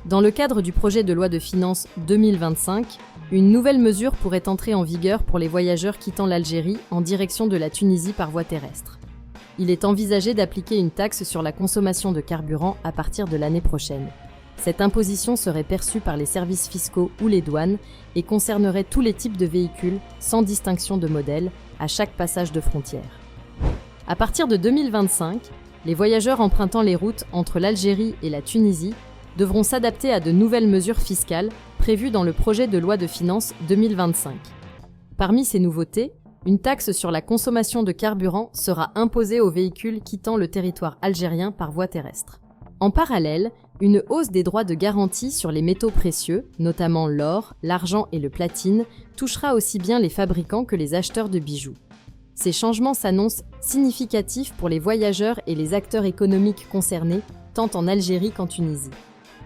Dans le cadre du projet de loi de finances 2025, une nouvelle mesure pourrait entrer en vigueur pour les voyageurs quittant l'Algérie en direction de la Tunisie par voie terrestre. Il est envisagé d'appliquer une taxe sur la consommation de carburant à partir de l'année prochaine. Cette imposition serait perçue par les services fiscaux ou les douanes et concernerait tous les types de véhicules, sans distinction de modèle, à chaque passage de frontière. À partir de 2025, les voyageurs empruntant les routes entre l'Algérie et la Tunisie devront s'adapter à de nouvelles mesures fiscales prévues dans le projet de loi de finances 2025. Parmi ces nouveautés, une taxe sur la consommation de carburant sera imposée aux véhicules quittant le territoire algérien par voie terrestre. En parallèle, une hausse des droits de garantie sur les métaux précieux, notamment l'or, l'argent et le platine, touchera aussi bien les fabricants que les acheteurs de bijoux. Ces changements s'annoncent significatifs pour les voyageurs et les acteurs économiques concernés, tant en Algérie qu'en Tunisie.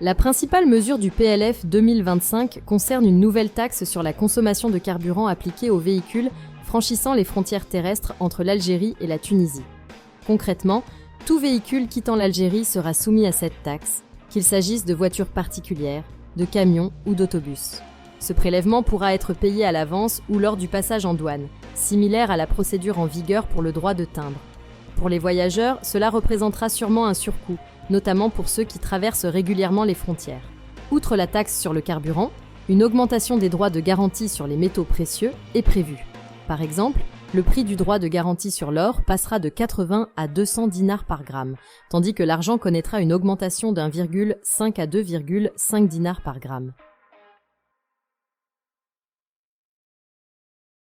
La principale mesure du PLF 2025 concerne une nouvelle taxe sur la consommation de carburant appliquée aux véhicules franchissant les frontières terrestres entre l'Algérie et la Tunisie. Concrètement, tout véhicule quittant l'Algérie sera soumis à cette taxe, qu'il s'agisse de voitures particulières, de camions ou d'autobus. Ce prélèvement pourra être payé à l'avance ou lors du passage en douane, similaire à la procédure en vigueur pour le droit de timbre. Pour les voyageurs, cela représentera sûrement un surcoût, notamment pour ceux qui traversent régulièrement les frontières. Outre la taxe sur le carburant, une augmentation des droits de garantie sur les métaux précieux est prévue. Par exemple, le prix du droit de garantie sur l'or passera de 80 à 200 dinars par gramme, tandis que l'argent connaîtra une augmentation d'1,5 à 2,5 dinars par gramme.